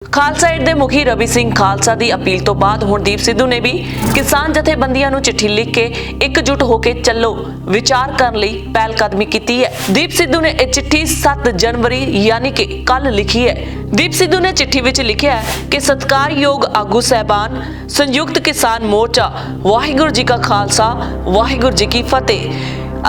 Khalsa aid ਦੇ ਮੁਖੀ ਰਵੀ ਸਿੰਘ ਖਾਲਸਾ ਦੀ appeal ਤੋਂ ਬਾਅਦ ਹੁਣ ਦੀਪ ਸਿੱਧੂ ਨੇ ਵੀ ਕਿਸਾਨ ਜਥੇਬੰਦੀਆਂ ਨੂੰ ਚਿੱਠੀ ਲਿਖ ਕੇ ਇਕਜੁੱਟ ਹੋ ਕੇ ਚੱਲੋ ਵਿਚਾਰ ਕਰਨ ਲਈ ਪਹਿਲ ਕਦਮੀ ਕੀਤੀ ਹੈ। ਦੀਪ ਸਿੱਧੂ ਨੇ ਇਹ ਚਿੱਠੀ 7 ਜਨਵਰੀ ਯਾਨੀ ਕਿ ਕੱਲ ਲਿਖੀ ਹੈ। ਦੀਪ ਸਿੱਧੂ ਨੇ ਚਿੱਠੀ ਵਿੱਚ ਲਿਖਿਆ ਹੈ ਕਿ ਸਤਿਕਾਰਯੋਗ ਆਗੂ ਸਹਿਬਾਨ, ਸੰਯੁਕਤ ਕਿਸਾਨ ਮੋਰਚਾ, ਵਾਹਿਗੁਰੂ ਜੀ ਕਾ ਖਾਲਸਾ, ਵਾਹਿਗੁਰੂ ਜੀ ਕੀ ਫਤਿਹ।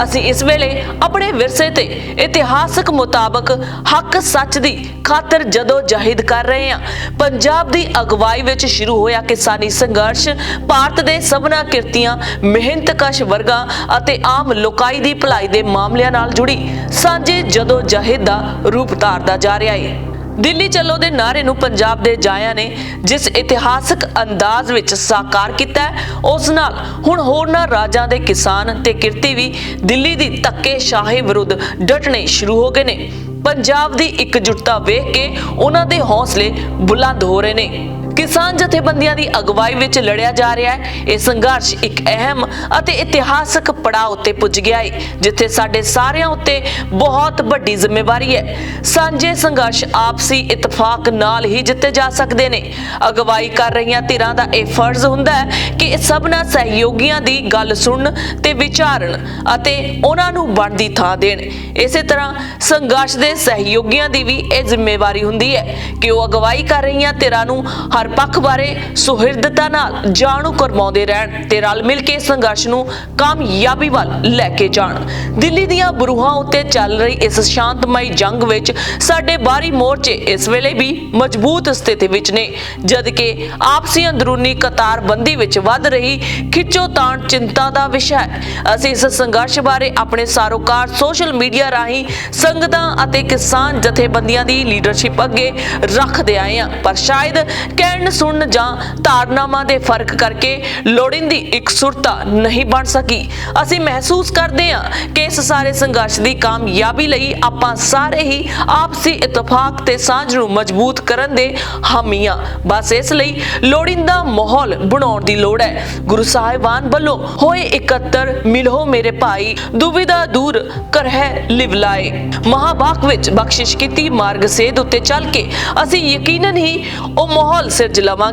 ਅਸੀਂ ਇਸ ਵੇਲੇ ਆਪਣੇ ਵਿਰਸੇ ਤੇ ਇਤਿਹਾਸਕ ਮੁਤਾਬਕ ਹੱਕ ਸੱਚ ਦੀ ਖਾਤਰ ਜਦੋਂ ਜਹਿਦ ਕਰ ਰਹੇ ਹਾਂ। ਪੰਜਾਬ ਦੀ ਅਗਵਾਈ ਵਿੱਚ ਸ਼ੁਰੂ ਹੋਇਆ ਕਿਸਾਨੀ ਸੰਘਰਸ਼ ਭਾਰਤ ਦੇ ਸਭਨਾ ਕਿਰਤੀਆਂ, ਮਿਹਨਤਕਸ਼ ਵਰਗਾਂ ਅਤੇ ਆਮ ਲੋਕਾਈ ਦੀ ਭਲਾਈ ਦੇ ਮਾਮਲਿਆਂ ਨਾਲ ਜੁੜੀ ਸਾਂਝੇ ਜਦੋਂ ਜਹਿਦ ਦਾ ਰੂਪ ਧਾਰਦਾ ਜਾ ਰਿਹਾ ਹੈ। ਦਿੱਲੀ ਚੱਲੋ ਦੇ ਨਾਰੇ ਨੂੰ ਪੰਜਾਬ ਦੇ ਜਾਇਆਂ ਨੇ ਜਿਸ ਇਤਿਹਾਸਕ ਅੰਦਾਜ਼ ਵਿੱਚ ਸਾਕਾਰ ਕੀਤਾ ਹੈ, ਉਸ ਨਾਲ ਹੁਣ ਹੋਰਨਾਂ ਰਾਜਾਂ ਦੇ ਕਿਸਾਨ ਤੇ ਕਿਰਤੀ ਵੀ ਦਿੱਲੀ ਦੀ ਧੱਕੇਸ਼ਾਹੀ ਵਿਰੁੱਧ ਡਟਣੇ ਸ਼ੁਰੂ ਹੋ ਗਏ ਨੇ। ਪੰਜਾਬ ਦੀ ਇਕਜੁੱਟਤਾ ਵੇਖ ਕੇ ਉਹਨਾਂ ਦੇ ਹੌਸਲੇ ਬੁਲੰਦ ਹੋ ਰਹੇ ਨੇ। ਕਿਸਾਨ ਜਥੇਬੰਦੀਆਂ ਦੀ ਅਗਵਾਈ ਵਿੱਚ ਲੜਿਆ ਜਾ ਰਿਹਾ ਹੈ ਇਹ ਸੰਘਰਸ਼ ਇੱਕ ਅਹਿਮ ਅਤੇ ਇਤਿਹਾਸਕ ਪੜਾਅ ਉੱਤੇ ਪੁੱਜ ਗਿਆ ਹੈ, ਜਿੱਥੇ ਸਾਡੇ ਸਾਰਿਆਂ ਉੱਤੇ ਬਹੁਤ ਵੱਡੀ ਜ਼ਿੰਮੇਵਾਰੀ ਹੈ। ਸਾਂਝੇ ਸੰਘਰਸ਼ ਆਪਸੀ ਇਤਫਾਕ ਨਾਲ ਹੀ ਜਿੱਤੇ ਜਾ ਸਕਦੇ ਨੇ। ਅਗਵਾਈ ਕਰ ਰਹੀਆਂ ਧਿਰਾਂ ਦਾ ਇਹ ਫਰਜ਼ ਹੁੰਦਾ ਹੈ ਕਿ ਸਭਨਾਂ ਸਹਿਯੋਗੀਆਂ ਦੀ ਗੱਲ ਸੁਣਨ ਤੇ ਵਿਚਾਰਨ ਅਤੇ ਉਹਨਾਂ ਨੂੰ ਬਣਦੀ ਥਾਂ ਦੇਣ। ਇਸੇ ਤਰ੍ਹਾਂ ਸੰਘਰਸ਼ ਦੇ ਸਹਿਯੋਗੀਆਂ ਦੀ ਵੀ ਇਹ ਜ਼ਿੰਮੇਵਾਰੀ ਹੁੰਦੀ ਹੈ ਕਿ ਉਹ ਅਗਵਾਈ ਕਰ ਰਹੀਆਂ ਧਿਰਾਂ ਨੂੰ ਹਰ ਪੱਖ ਬਾਰੇ ਸੁਹਿਰਦਤਾ ਨਾਲ ਜਾਣੂ ਕਰਵਾਉਂਦੇ ਰਹਿਣ ਤੇ ਰਲ ਮਿਲ ਕੇ ਸੰਘਰਸ਼ ਨੂੰ ਕਾਮਯਾਬੀ ਵੱਲ ਲੈ ਕੇ ਜਾਣ। ਦਿੱਲੀ ਦੀਆਂ ਬਰੂਹਾਂ ਉੱਤੇ ਚੱਲ ਰਹੀ ਇਸ ਸ਼ਾਂਤਮਈ ਜੰਗ ਵਿੱਚ ਸਾਡੇ ਬਾਹਰੀ ਮੋਰਚੇ ਇਸ ਵੇਲੇ ਵੀ ਮਜ਼ਬੂਤ ਸਥਿਤੀ ਵਿੱਚ ਨੇ, ਜਦਕਿ ਆਪਸੀ ਅੰਦਰੂਨੀ ਕਤਾਰਬੰਦੀ ਵਿੱਚ ਵੱਧ ਰਹੀ ਖਿੱਚੋਤਾਣ ਚਿੰਤਾ ਦਾ ਵਿਸ਼ਾ ਹੈ। ਅਸੀਂ ਇਸ ਸੰਘਰਸ਼ ਬਾਰੇ ਆਪਣੇ ਸਾਰੋਕਾਰ ਸੋਸ਼ਲ ਮੀਡੀਆ ਰਾਹੀਂ ਸੰਗਤਾਂ ਅਤੇ ਕਿਸਾਨ ਜਥੇਬੰਦੀਆਂ ਦੀ ਲੀਡਰਸ਼ਿਪ ਅੱਗੇ ਰੱਖਦੇ ਆਏ ਹਾਂ, ਪਰ ਸ਼ਾਇਦ ਕਹਿਣ ਸੁਣਨ ਜਾਂ ਧਾਰਨਾਵਾਂ ਦੇ ਫਰਕ ਕਰਕੇ ਲੋੜੀਂਦੀ ਇਕਸੁਰਤਾ ਨਹੀਂ ਬਣ ਸਕੀ। ਅਸੀਂ ਮਹਿਸੂਸ ਕਰਦੇ ਹਾਂ ਕਿ ਇਸ ਸਾਰੇ ਸੰਘਰਸ਼ ਦੀ ਕਾਮਯਾਬੀ ਲਈ ਆਪਾਂ ਸਾਰੇ ਹੀ ਆਪਸੀ ਇਤਫਾਕ ਤੇ ਸਾਂਝ ਨੂੰ ਮਜ਼ਬੂਤ ਕਰਨ ਦੇ ਹਾਮੀ ਹਾਂ। ਬਸ ਇਸ ਲਈ ਲੋੜੀਂਦਾ ਮਾਹੌਲ ਬਣਾਉਣ ਦੀ ਲੋੜ ਹੈ। ਗੁਰੂ ਸਾਹਿਬਾਨ ਵੱਲੋਂ ਹੋਏ ਇਕੱਤਰ ਮਿਲੋ ਮੇਰੇ ਭਾਈ, ਦੁਬਿਧਾ ਦੂਰ ਕਰਹਿ ਲਿਵ ਲਾਏ। ਮਹਾਵਾਕ ਵਿੱਚ ਬਖਸ਼ਿਸ਼ ਕੀਤੀ ਮਾਰਗ ਸੇਧ ਉੱਤੇ ਚੱਲ ਕੇ ਅਸੀਂ ਯਕੀਨਨ ਹੀ ਉਹ ਮਾਹੌਲ ਸਿਰਜ ਲਵਾਂਗੇ।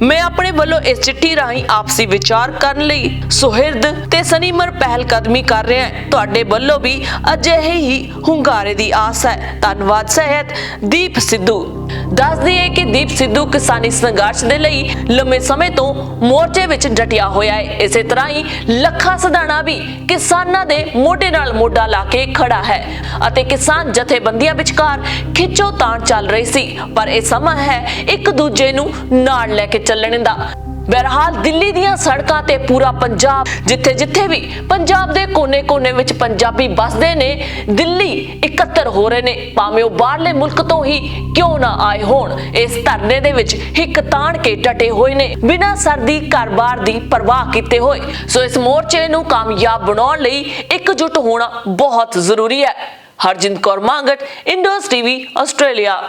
ਮੈਂ ਆਪਣੇ ਵੱਲੋਂ ਇਸ ਚਿੱਠੀ ਰਾਹੀਂ ਆਪਸੀ ਵਿਚਾਰ ਕਰਨ ਲਈ ਸੁਹਿਰਦ ਤੇ ਸਨੀਮਰ ਪਹਿਲ ਕਦਮੀ ਕਰ ਰਿਹਾ ਹਾਂ। ਤੁਹਾਡੇ ਵੱਲੋਂ ਵੀ ਅਜਿਹੇ ਹੀ ਹੁੰਗਾਰੇ ਦੀ ਆਸ ਹੈ। ਧੰਨਵਾਦ ਸਹਿਤ ਦੀਪ ਸਿੱਧੂ। ਦੱਸ ਦਈਏ ਕਿ ਦੀਪ ਸਿੱਧੂ ਕਿਸਾਨੀ ਸੰਘਰਸ਼ ਦੇ ਲਈ ਲੰਮੇ ਸਮੇਂ ਤੋਂ ਮੋਰਚੇ ਵਿੱਚ ਡਟਿਆ ਹੋਇਆ ਹੈ। ਇਸੇ ਤਰ੍ਹਾਂ ਹੀ ਲੱਖਾ ਸਧਾਣਾ ਵੀ ਕਿਸਾਨਾਂ ਦੇ ਮੋਢੇ ਨਾਲ ਮੋਢਾ ਲਾ ਕੇ ਖੜਾ ਹੈ ਅਤੇ ਕਿਸਾਨ ਜਥੇਬੰਦੀਆਂ ਵਿਚਕਾਰ ਖਿੱਚੋਤਾਣ ਚੱਲ ਰਹੀ ਸੀ, ਪਰ ਇਹ ਸਮਾਂ ਹੈ ਇੱਕ ਦੂਜੇ ਨੂੰ ਨਾਲ ਲੈ ਕੇ ਚੱਲਣ ਦਾ। ਬਹਰਹਾਲ ਦਿੱਲੀ ਦੀਆਂ ਸੜਕਾਂ ਤੇ ਪੂਰਾ ਪੰਜਾਬ, ਜਿੱਥੇ ਵੀ ਪੰਜਾਬ ਦੇ ਕੋਨੇ-ਕੋਨੇ ਵਿੱਚ ਪੰਜਾਬੀ ਵੱਸਦੇ ਨੇ, ਦਿੱਲੀ ਇਕੱਤਰ ਹੋ ਰਹੇ ਨੇ, ਭਾਵੇਂ ਉਹ ਬਾਹਰਲੇ ਮੁਲਕ ਤੋਂ ਹੀ ਕਿਉਂ ਨਾ ਆਏ ਹੋਣ। ਇਸ ਧਰਨੇ ਦੇ ਵਿੱਚ ਹਿੱਕ ਤਾਣ ਕੇ ਡਟੇ ਹੋਏ ਨੇ, ਬਿਨਾਂ ਸਰਦੀ ਘਰ-ਬਾਰ ਦੀ ਪਰਵਾਹ ਕੀਤੇ ਹੋਏ। ਸੋ ਇਸ ਮੋਰਚੇ ਨੂੰ ਕਾਮਯਾਬ ਬਣਾਉਣ ਲਈ ਇਕਜੁੱਟ ਹੋਣਾ ਬਹੁਤ ਜ਼ਰੂਰੀ ਹੈ। Harjind Kaur Mangat, Indoz TV, Australia.